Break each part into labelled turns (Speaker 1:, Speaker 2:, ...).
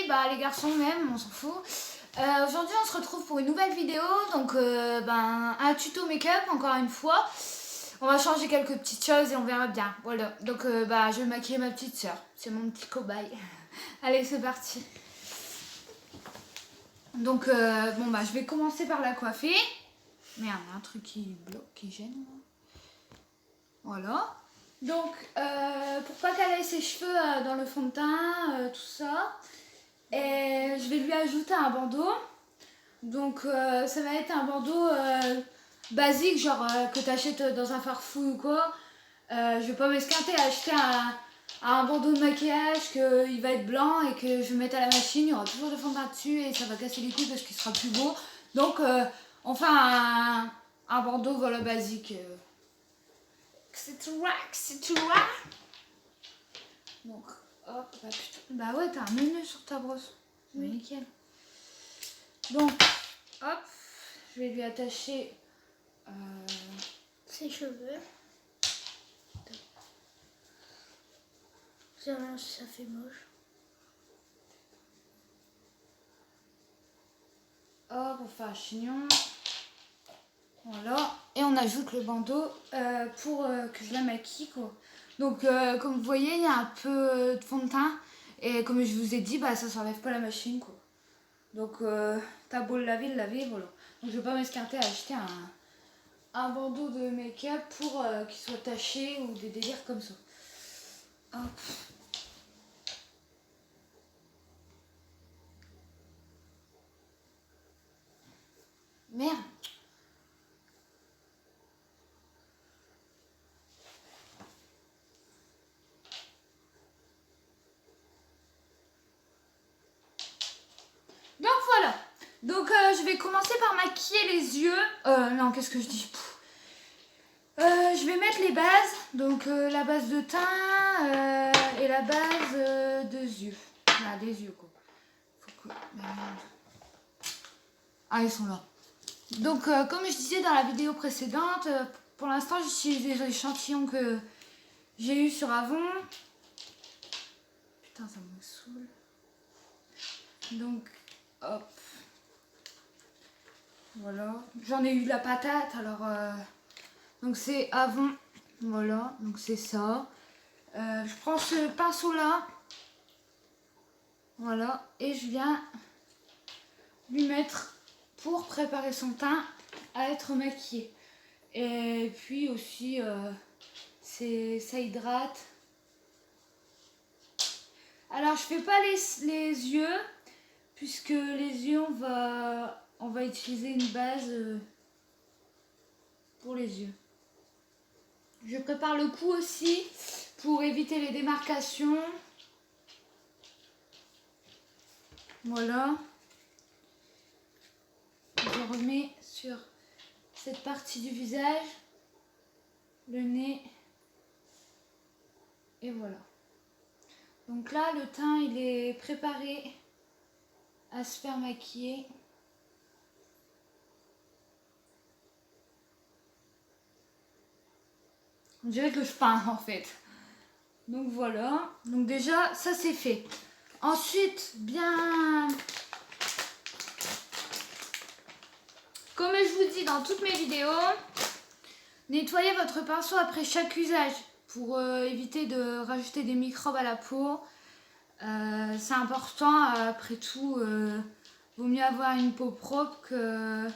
Speaker 1: bah les garçons même, on s'en fout. Aujourd'hui on se retrouve pour une nouvelle vidéo, donc un tuto make-up encore une fois. On va changer quelques petites choses et on verra bien. Voilà, donc je vais maquiller ma petite soeur, c'est mon petit cobaye. Allez, c'est parti. Donc je vais commencer par la coiffer. Merde, il y a un truc qui bloque, qui gêne. Voilà. Donc, pour pas qu'elle ait ses cheveux dans le fond de teint, tout ça, et je vais lui ajouter un bandeau. Donc, ça va être un bandeau basique, genre que tu achètes dans un Farfouille ou quoi. Je vais pas m'esquinter à acheter un bandeau de maquillage qu'il va être blanc et que je vais mettre à la machine. Il y aura toujours de fond de teint dessus et ça va casser les couilles parce qu'il sera plus beau. Donc, on fait un bandeau voilà, basique. C'est toi. Donc, hop, bah putain. Bah ouais, t'as un menu sur ta brosse. Oui. Nickel. Donc, hop, je vais lui attacher
Speaker 2: ses cheveux. Ça fait moche.
Speaker 1: Hop, on fait un chignon. Voilà. Et on ajoute le bandeau pour que je la maquille, quoi. Donc, comme vous voyez, il y a un peu de fond de teint. Et comme je vous ai dit, bah ça s'enlève pas la machine, quoi. Donc, t'as beau le laver, voilà. Donc, je vais pas m'esquinter à acheter un bandeau de make-up pour qu'il soit taché ou des délires comme ça. Hop. Merde. Donc voilà. Donc je vais commencer par maquiller les yeux. Non, qu'est-ce que je dis? Je vais mettre les bases. Donc la base de teint et la base de yeux. Ah, des yeux quoi. Faut que... Ah, ils sont là. Donc comme je disais dans la vidéo précédente, pour l'instant j'utilise les échantillons que j'ai eu sur Avon. Putain, ça me saoule. Donc, hop. Voilà. J'en ai eu de la patate, alors... Donc c'est Avon. Voilà, donc c'est ça. Je prends ce pinceau-là. Voilà. Et je viens lui mettre pour préparer son teint à être maquillé. Et puis aussi, ça hydrate. Alors, je fais pas les yeux, puisque les yeux, on va utiliser une base pour les yeux. Je prépare le cou aussi pour éviter les démarcations. Voilà. Je remets sur cette partie du visage, le nez. Et voilà. Donc là, le teint, il est préparé à se faire maquiller. On dirait que je peins en fait. Donc voilà. Donc déjà, ça c'est fait. Ensuite, bien... Comme je vous dis dans toutes mes vidéos, nettoyez votre pinceau après chaque usage pour éviter de rajouter des microbes à la peau. C'est important, après tout, vaut mieux avoir une peau propre que...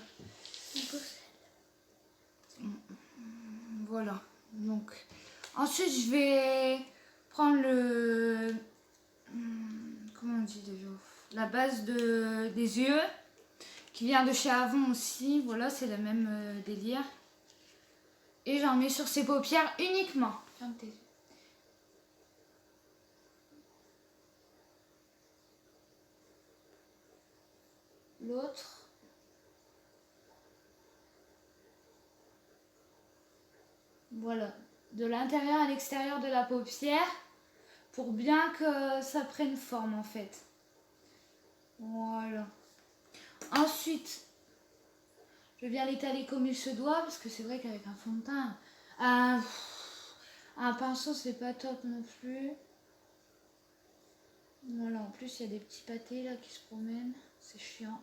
Speaker 1: Voilà. Donc, ensuite, je vais prendre comment on dit déjà? La base des yeux, qui vient de chez Avon aussi. Voilà, c'est le même délire. Et j'en mets sur ses paupières uniquement. Ferme tes yeux. L'autre. Voilà. De l'intérieur à l'extérieur de la paupière. Pour bien que ça prenne forme en fait. Voilà. Ensuite, je viens l'étaler comme il se doit. Parce que c'est vrai qu'avec un fond de teint, un pinceau c'est pas top non plus. Voilà. En plus, il y a des petits pâtés là qui se promènent. C'est chiant.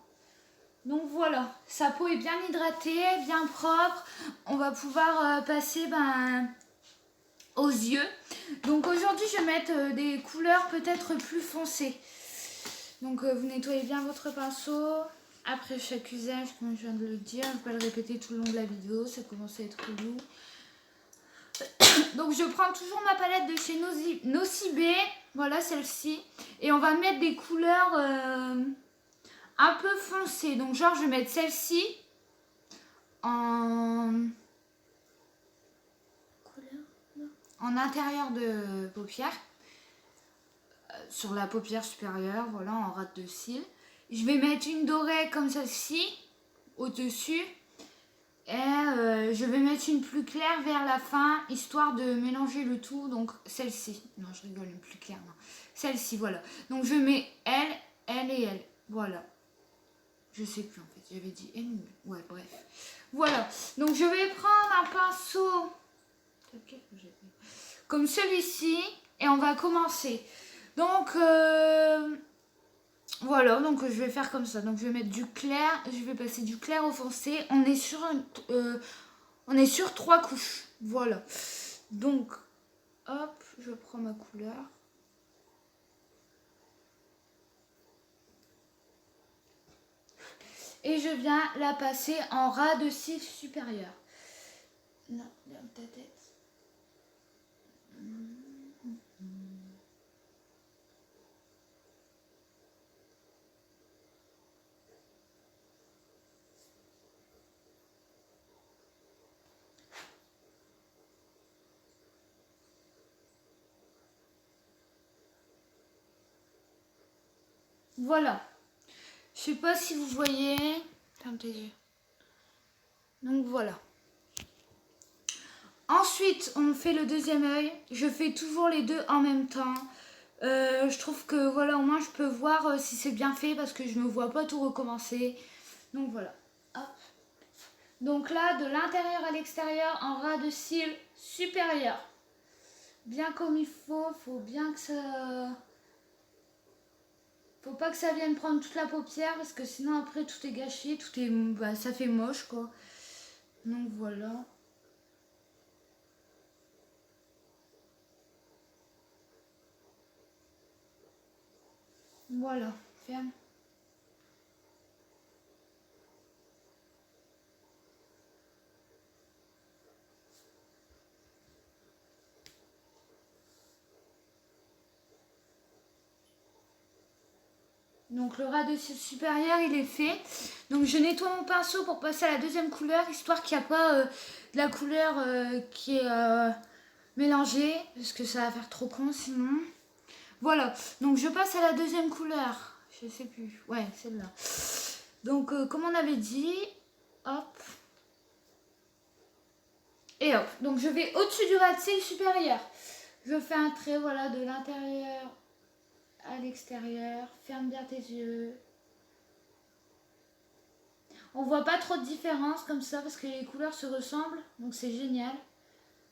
Speaker 1: Donc voilà, sa peau est bien hydratée, bien propre. On va pouvoir passer aux yeux. Donc aujourd'hui, je vais mettre des couleurs peut-être plus foncées. Donc vous nettoyez bien votre pinceau. Après chaque usage, comme je viens de le dire, je ne vais pas le répéter tout le long de la vidéo, ça commence à être relou. Donc je prends toujours ma palette de chez Nocibé, voilà celle-ci. Et on va mettre des couleurs un peu foncées. Donc genre je vais mettre celle-ci en intérieur de paupière. Sur la paupière supérieure, voilà, en rate de cils. Je vais mettre une dorée comme celle-ci au-dessus. Et je vais mettre une plus claire vers la fin, histoire de mélanger le tout. Donc celle-ci. Non, je rigole, une plus claire, non. Celle-ci, voilà. Donc je mets elle et elle. Voilà. Je sais plus en fait, j'avais dit elle ou elle. Ouais, bref. Voilà. Donc je vais prendre un pinceau comme celui-ci. Et on va commencer. Donc voilà, donc je vais faire comme ça. Donc je vais mettre du clair, je vais passer du clair au foncé. On est sur 3 couches. Voilà. Donc hop, je prends ma couleur. Et je viens la passer en ras de cils supérieur. Non, regarde ta tête. Voilà. Je sais pas si vous voyez. Ferme tes yeux. Donc voilà. Ensuite, on fait le deuxième œil. Je fais toujours les deux en même temps. Je trouve que voilà, au moins je peux voir si c'est bien fait parce que je ne vois pas tout recommencer. Donc voilà. Hop. Donc là, de l'intérieur à l'extérieur, en ras de cils supérieur. Bien comme il faut bien que ça... Faut pas que ça vienne prendre toute la paupière parce que sinon après tout est gâché, tout est... ça fait moche quoi. Donc voilà. Voilà, ferme. Donc le ras de cils supérieur il est fait. Donc je nettoie mon pinceau pour passer à la deuxième couleur, histoire qu'il n'y a pas de la couleur qui est mélangée, parce que ça va faire trop con sinon. Voilà, donc je passe à la deuxième couleur. Je sais plus, ouais celle-là. Donc comme on avait dit, hop. Et hop, donc je vais au-dessus du ras de cils supérieur. Je fais un trait, voilà, de l'intérieur à l'extérieur. Ferme bien tes yeux. On voit pas trop de différence comme ça parce que les couleurs se ressemblent. Donc c'est génial.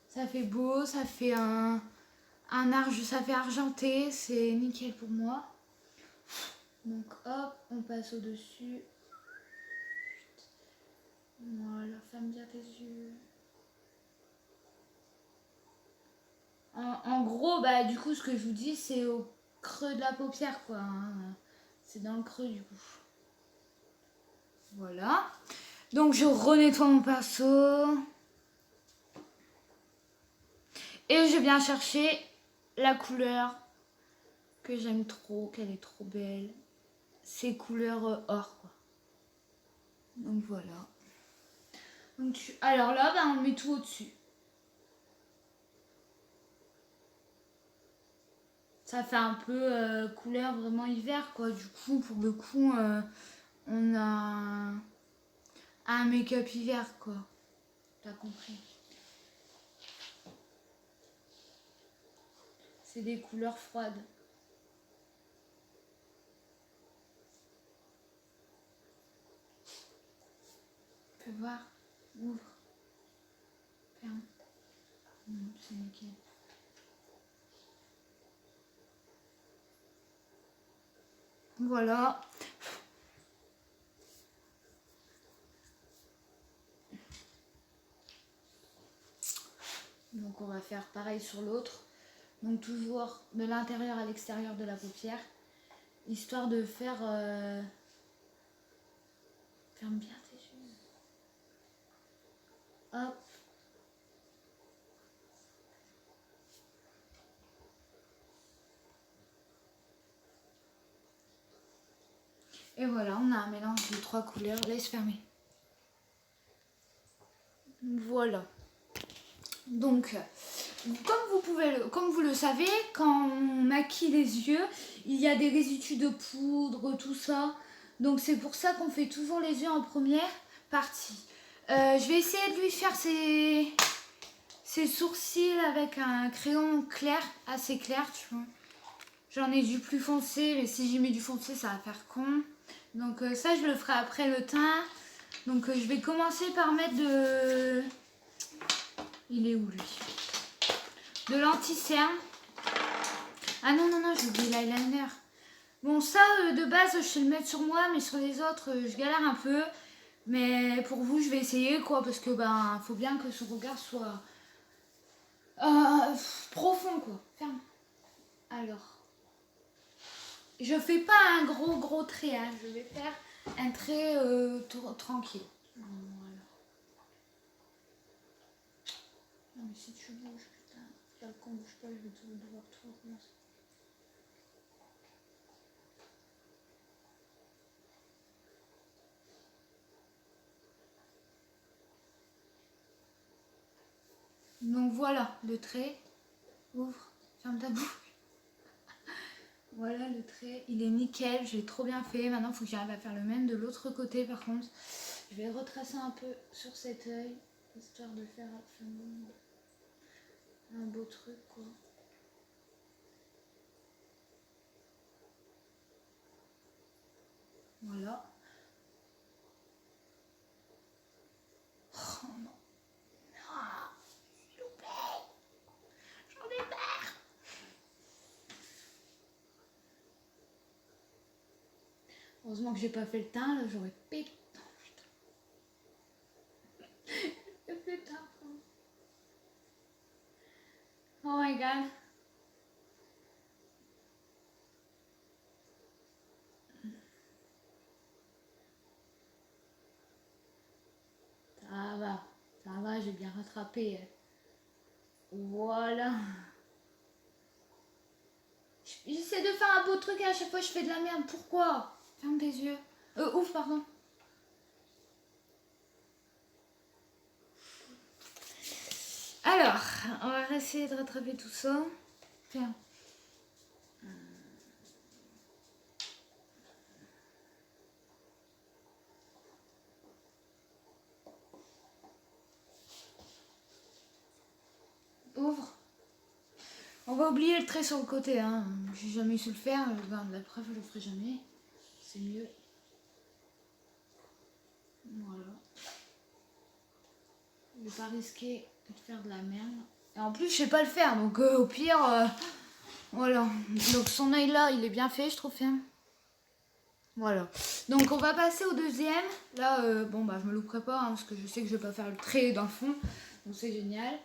Speaker 1: Ça fait beau, ça fait un ça fait argenté. C'est nickel pour moi. Donc hop, on passe au-dessus. Voilà, ferme bien tes yeux. En gros, bah du coup, ce que je vous dis, c'est au creux de la paupière, quoi. Hein. C'est dans le creux, du coup. Voilà. Donc, je renettoie mon pinceau. Et je viens chercher la couleur que j'aime trop, qu'elle est trop belle. C'est couleur or, quoi. Donc, voilà. Donc, alors là, bah, on met tout au-dessus. Ça fait un peu couleur vraiment hiver, quoi. Du coup, pour le coup, on a un make-up hiver, quoi. T'as compris. C'est des couleurs froides. Tu peux voir. Ouvre. Ferme. Mmh, c'est nickel. Voilà. Donc on va faire pareil sur l'autre. Donc toujours de l'intérieur à l'extérieur de la paupière. Histoire de faire... Ferme bien tes yeux. Hop. Et voilà, on a un mélange de 3 couleurs. Laisse fermer. Voilà. Donc, comme vous le savez, quand on maquille les yeux, il y a des résidus de poudre, tout ça. Donc c'est pour ça qu'on fait toujours les yeux en première partie. Je vais essayer de lui faire ses sourcils avec un crayon clair, assez clair, tu vois. J'en ai du plus foncé, mais si j'y mets du foncé, ça va faire con. Donc ça, je le ferai après le teint. Donc je vais commencer par mettre de... Il est où lui? De l'anti-cerne. Ah non, j'ai oublié l'eyeliner. Bon, ça, de base, je sais le mettre sur moi, mais sur les autres, je galère un peu. Mais pour vous, je vais essayer, quoi, parce que, ben, faut bien que son regard soit profond, quoi. Ferme. Alors, je fais pas un gros trait, hein. Je vais faire un trait tranquille. Voilà. Non, mais si tu bouges, putain, là, qu'on bouge pas, je vais devoir tout recommencer. Donc voilà le trait. Ouvre, ferme ta bouche. Voilà le trait, il est nickel, j'ai trop bien fait. Maintenant il faut que j'arrive à faire le même de l'autre côté par contre. Je vais retracer un peu sur cet œil, histoire de faire un beau truc quoi. Voilà. Oh non. Ah, s'il vous plaît. J'en ai marre. Heureusement que j'ai pas fait le teint, là j'aurais pété. Putain. Oh my god. Ça va, j'ai bien rattrapé. Voilà. J'essaie de faire un beau truc et à chaque fois je fais de la merde. Pourquoi? Ferme tes yeux. Ouf, pardon. Alors, on va essayer de rattraper tout ça. Ferme. Ouvre. On va oublier le trait sur le côté, hein. J'ai jamais su le faire. La preuve, je le ferai jamais. C'est mieux. Voilà. Je vais pas risquer de faire de la merde. Et en plus, je sais pas le faire, donc au pire, voilà. Donc son œil là, il est bien fait, je trouve. Ferme. Voilà. Donc on va passer au deuxième. Là, bon bah je me louperai pas, hein, parce que je sais que je vais pas faire le trait dans le fond. Donc c'est génial.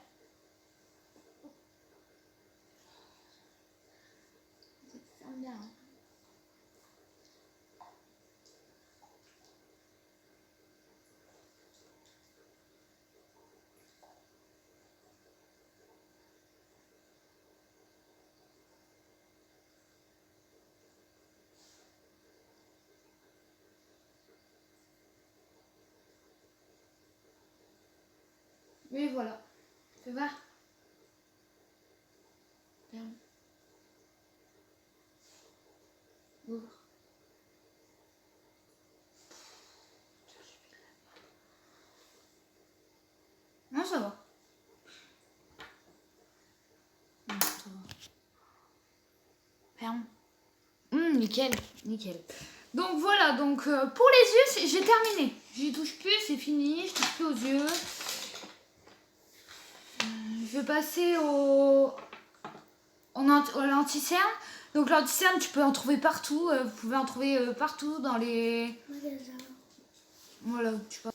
Speaker 1: Ferme bien. Hein. Oui, voilà. Fais voir. Ferme. Ouvre. Non, ça va. Non, ça va. Ferme. Nickel, nickel. Donc voilà, donc pour les yeux, j'ai terminé. J'y touche plus, c'est fini, je touche plus aux yeux. Je vais passer au l'anti-cerne. Donc l'anti-cerne, tu peux en trouver partout. Vous pouvez en trouver partout dans les... Voilà, tu peux...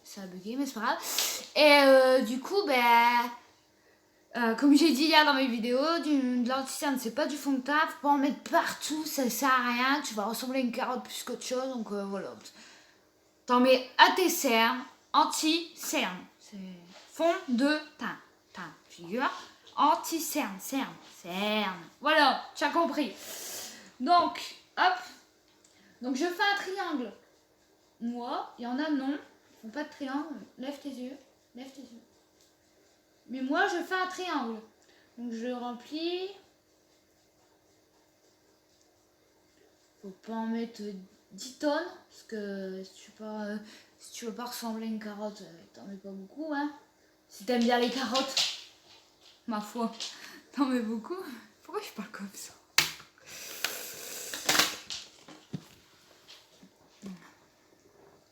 Speaker 1: Ça a bugué, mais c'est pas grave. Et du coup, comme j'ai dit hier dans mes vidéos, de l'anti-cerne, c'est pas du fond de teint. Faut pas en mettre partout, ça sert à rien. Tu vas ressembler à une carotte plus qu'autre chose. Donc voilà. T'en mets à tes cernes, anti-cerne. C'est fond de teint. Teint, figure. Anti-cerne, cerne, cerne. Voilà, tu as compris. Donc, hop. Donc, je fais un triangle. Moi, il y en a non. Ils font pas de triangle. Lève tes yeux. Lève tes yeux. Mais moi, je fais un triangle. Donc, je remplis. Faut pas en mettre 10 tonnes. Parce que si tu veux pas ressembler à une carotte, t'en mets pas beaucoup. Hein. Si t'aimes bien les carottes, ma foi, t'en mets beaucoup. Pourquoi je parle comme ça?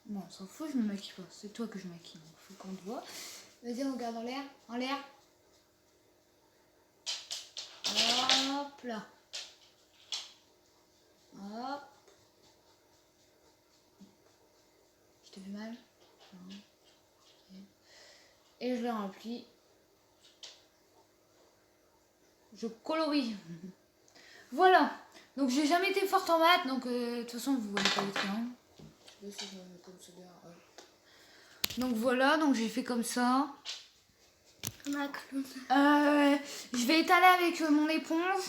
Speaker 1: Bon, on s'en fout, je me maquille pas. C'est toi que je maquille. Faut qu'on te voit. Vas-y, on regarde en l'air. En l'air. Hop là. Hop. Je t'ai fait mal? Non. Okay. Et je le remplis. Je colorie. Voilà. Donc j'ai jamais été forte en maths. Donc de toute façon, vous voyez pas les triangles. Je sais pas si je vais mettre comme ça derrière. Donc voilà, donc j'ai fait comme ça. Je vais étaler avec mon éponge.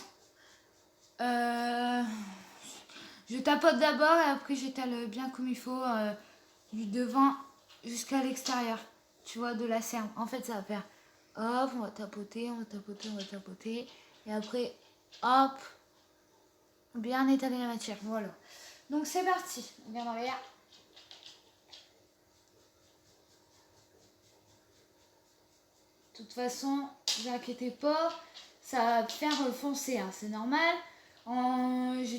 Speaker 1: Je tapote d'abord et après j'étale bien comme il faut du devant jusqu'à l'extérieur. Tu vois, de la cerne. En fait, ça va faire hop, on va tapoter, on va tapoter, on va tapoter. Et après, hop, bien étaler la matière. Voilà. Donc c'est parti. On vient dans l'air. De toute façon, ne vous inquiétez pas, ça va faire foncer, hein, c'est normal. Je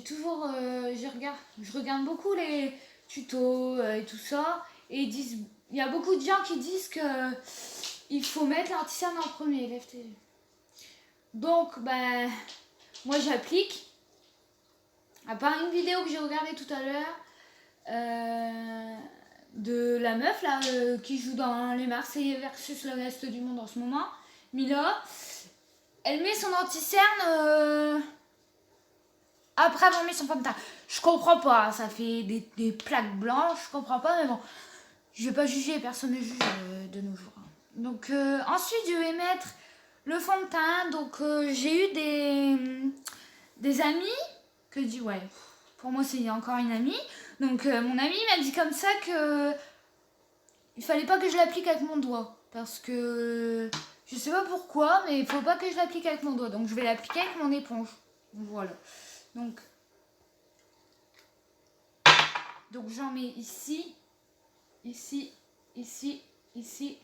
Speaker 1: regarde beaucoup les tutos et tout ça, et il y a beaucoup de gens qui disent que il faut mettre l'anti-cerne en premier, lève tes yeux. Donc, moi j'applique. À part une vidéo que j'ai regardée tout à l'heure, de la meuf là qui joue dans les Marseillais versus le reste du monde en ce moment, Mila, elle met son anti-cerne après avoir mis son fond de teint. Je comprends pas, ça fait des plaques blanches, je comprends pas, mais bon, je vais pas juger, personne ne juge de nos jours. Donc ensuite je vais mettre le fond de teint. Donc j'ai eu des amis que je dis ouais, pour moi c'est encore une amie. Donc mon ami m'a dit comme ça que il fallait pas que je l'applique avec mon doigt. Parce que je sais pas pourquoi, mais il faut pas que je l'applique avec mon doigt. Donc je vais l'appliquer avec mon éponge. Voilà. Donc j'en mets ici, ici, ici, ici,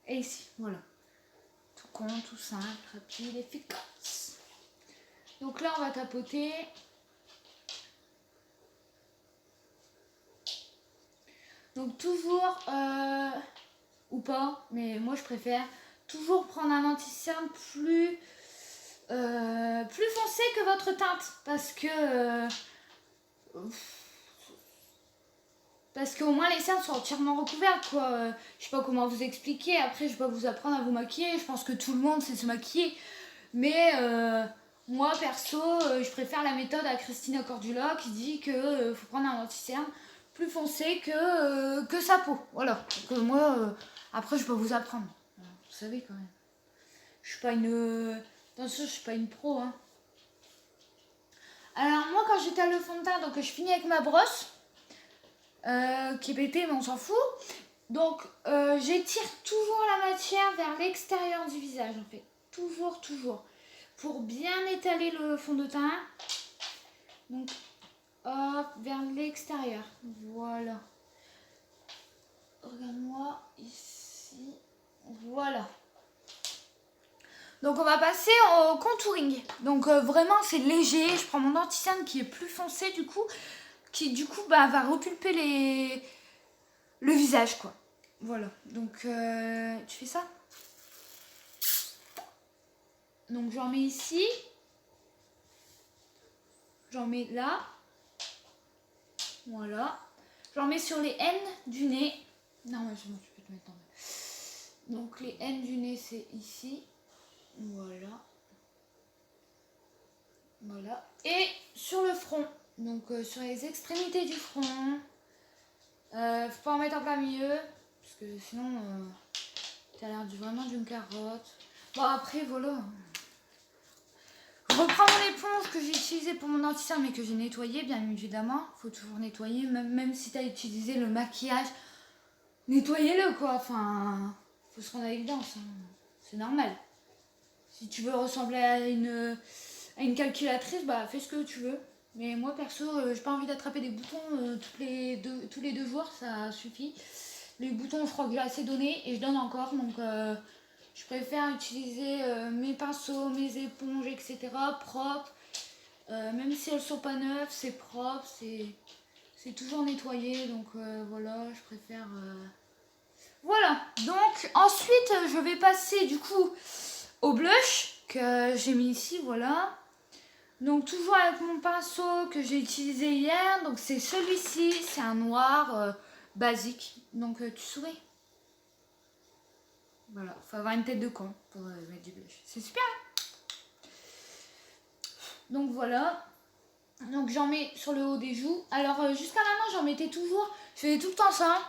Speaker 1: et ici. Voilà. Tout con, tout simple, rapide, efficace. Donc là on va tapoter. Donc toujours, ou pas, mais moi je préfère toujours prendre un anti-cerne plus foncé que votre teinte. Parce qu'au moins les cernes sont entièrement recouvertes, quoi. Je sais pas comment vous expliquer, après je vais pas vous apprendre à vous maquiller, je pense que tout le monde sait se maquiller. Mais moi perso, je préfère la méthode à Christina Cordula qui dit que faut prendre un anti-cerne plus foncé que sa peau. Voilà. Donc moi, après je peux vous apprendre. Voilà. Vous savez quand même. Je suis pas une... Attention, je suis pas une pro. Hein. Alors moi quand j'étale le fond de teint, donc je finis avec ma brosse. Qui est pétée, mais on s'en fout. Donc j'étire toujours la matière vers l'extérieur du visage en fait. Toujours, toujours. Pour bien étaler le fond de teint. Donc hop, vers l'extérieur. Voilà. Regarde-moi ici. Voilà. Donc on va passer au contouring. Donc vraiment c'est léger. Je prends mon anti-cerne qui est plus foncé du coup. Qui du coup va repulper le visage quoi. Voilà. Donc tu fais ça. Donc j'en mets ici. J'en mets là. Voilà. J'en mets sur les N du nez. Non, mais c'est bon, tu peux te mettre en bas. Donc les N du nez, c'est ici. Voilà. Voilà. Et sur le front. Donc sur les extrémités du front. Faut pas en mettre en plein milieu. Parce que sinon, t'as l'air vraiment d'une carotte. Bon, après, voilà. Je reprends mon éponge que j'ai utilisée pour mon anti-cerne mais que j'ai nettoyé, bien évidemment. Faut toujours nettoyer, même si tu as utilisé le maquillage. Nettoyez-le, quoi. Enfin, faut se rendre à l'évidence. Hein. C'est normal. Si tu veux ressembler à une calculatrice, bah fais ce que tu veux. Mais moi, perso, j'ai pas envie d'attraper des boutons tous les 2 jours, ça suffit. Les boutons, je crois que j'ai assez donné et je donne encore, donc... je préfère utiliser mes pinceaux, mes éponges, etc. propres. Même si elles sont pas neuves, c'est propre, c'est toujours nettoyé. Donc voilà, je préfère... Voilà, donc ensuite je vais passer du coup au blush que j'ai mis ici, voilà. Donc toujours avec mon pinceau que j'ai utilisé hier. Donc c'est celui-ci, c'est un noir basique. Donc tu souris. Voilà, faut avoir une tête de con pour mettre du blush. C'est super. Donc voilà. Donc j'en mets sur le haut des joues. Alors jusqu'à maintenant j'en mettais toujours. Je faisais tout le temps ça.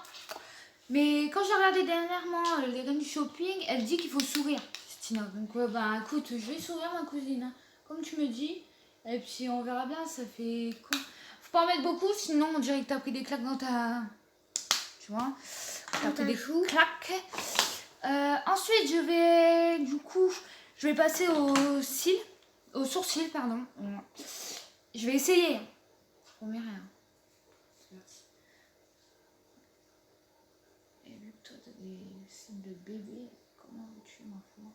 Speaker 1: Mais quand j'ai regardé dernièrement les reines du shopping, elle dit qu'il faut sourire, Stina. Donc bah écoute, je vais sourire ma cousine. Hein, comme tu me dis. Et puis on verra bien, ça fait quoi. Faut pas en mettre beaucoup, sinon on dirait que t'as pris des claques dans ta... Tu vois. T'as pris des claques. Ensuite, je vais passer au sourcil, pardon. Je vais essayer. Je promets rien. C'est parti. Et vu que toi, t'as des signes de bébé, comment tu m'en fous?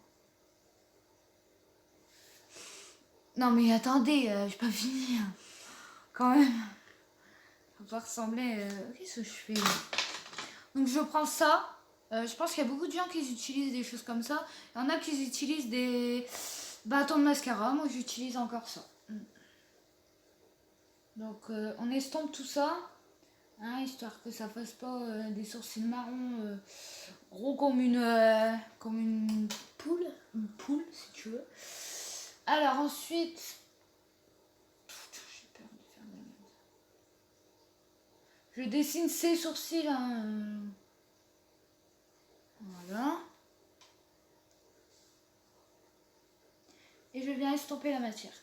Speaker 1: Non, mais attendez, j'ai pas fini. Hein. Quand même. Ça va pas ressembler. Qu'est-ce que je fais là? Donc, je prends ça. Je pense qu'il y a beaucoup de gens qui utilisent des choses comme ça. Il y en a qui utilisent des bâtons de mascara. Moi, j'utilise encore ça. Donc, on estompe tout ça. Hein, histoire que ça fasse pas des sourcils marrons gros comme une poule. Une poule, si tu veux. Alors, ensuite... J'ai peur de faire de la merde. Je dessine ses sourcils. Hein. Voilà. Et je viens estomper la matière.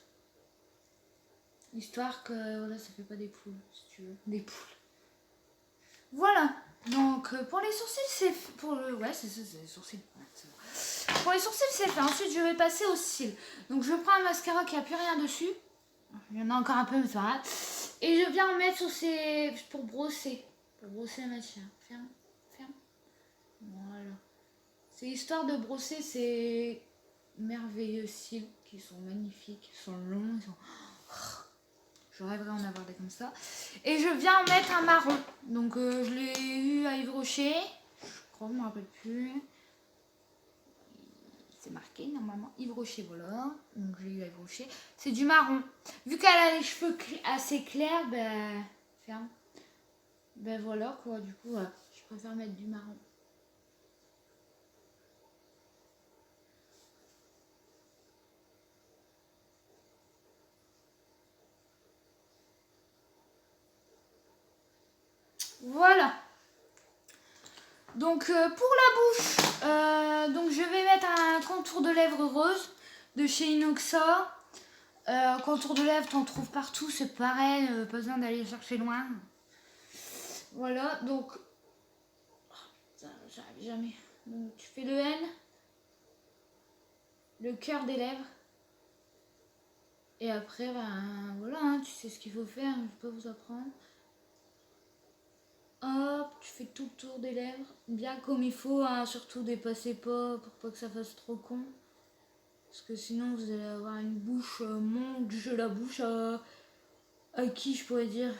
Speaker 1: Histoire que voilà, ça fait pas des poules, si tu veux. Des poules. Voilà. Donc pour les sourcils, c'est pour le... Ouais, c'est ça, c'est les sourcils. Ouais, pour les sourcils, c'est fait. Ensuite, je vais passer aux cils. Donc je prends un mascara qui a plus rien dessus. Il y en a encore un peu, mais ça va. Et je viens en mettre sur ces... pour brosser. Pour brosser la matière. Ferme, ferme. Voilà. C'est histoire de brosser ces merveilleux cils qui sont magnifiques, qui sont longs, ils sont... Je rêverais en avoir des comme ça. Et je viens en mettre un marron. Donc je l'ai eu à Yves Rocher. Je crois, je ne me rappelle plus. C'est marqué normalement. Yves Rocher, voilà. Donc je l'ai eu à Yves Rocher. C'est du marron. Vu qu'elle a les cheveux assez clairs, ben... Ferme. Ben voilà quoi, du coup, je préfère mettre du marron. Voilà. Donc pour la bouche, donc je vais mettre un contour de lèvres rose de chez Inoxa. Contour de lèvres, t'en trouves partout, c'est pareil, pas besoin d'aller chercher loin. Voilà, donc ça j'arrive jamais. Donc tu fais le N, le cœur des lèvres. Et après, ben voilà, hein, tu sais ce qu'il faut faire, je peux vous apprendre. Hop, tu fais tout le tour des lèvres, bien comme il faut, hein, surtout dépassez pas pour pas que ça fasse trop con. Parce que sinon vous allez avoir une bouche, mon Dieu, la bouche à qui je pourrais dire.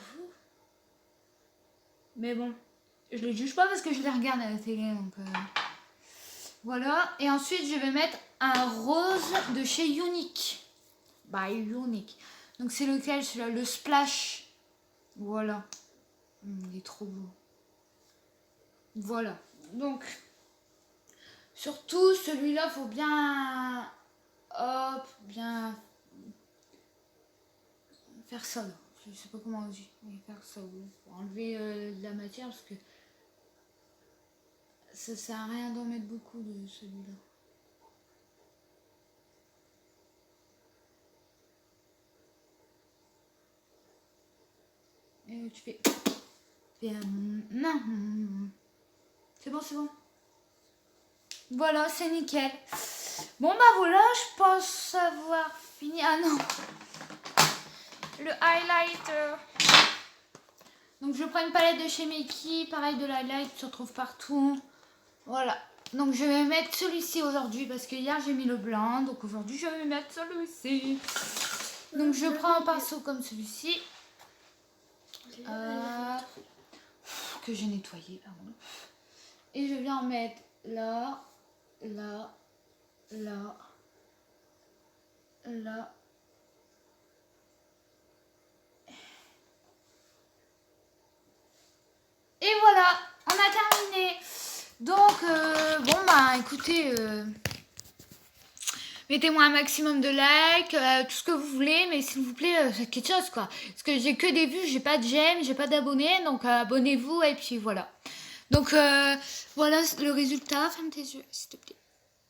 Speaker 1: Mais bon, je les juge pas parce que je les regarde à la télé, donc Voilà. Et ensuite, je vais mettre un rose de chez Unique. By Unique. Donc, c'est lequel celui-là? Le Splash. Voilà. Il est trop beau. Voilà. Donc, surtout, celui-là, faut bien... Hop, bien... faire ça, là. Je sais pas comment on dit. Faire ça, pour enlever de la matière, parce que... ça sert à rien d'en mettre beaucoup de celui-là. Et tu fais... Non. C'est bon, c'est bon. Voilà, c'est nickel. Bon, bah voilà, je pense avoir fini. Ah non. Le highlighter. Donc, je prends une palette de chez Meki. Pareil, de l'highlight, se retrouve partout. Voilà. Donc, je vais mettre celui-ci aujourd'hui parce que hier, j'ai mis le blanc. Donc, aujourd'hui, je vais mettre celui-ci. Donc, je prends un pinceau comme celui-ci. Que j'ai nettoyé, pardon. Et je viens en mettre là, là, là, là. Et voilà, on a terminé. Donc, bon bah écoutez, mettez-moi un maximum de likes, tout ce que vous voulez, mais s'il vous plaît, faites quelque chose quoi. Parce que j'ai que des vues, j'ai pas de j'aime, j'ai pas d'abonnés, donc abonnez-vous et puis voilà. Donc voilà le résultat, ferme tes yeux s'il te plaît.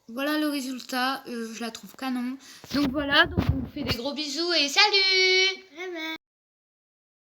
Speaker 1: Voilà le résultat, je la trouve canon. Donc voilà, donc on vous fait des gros bisous et salut!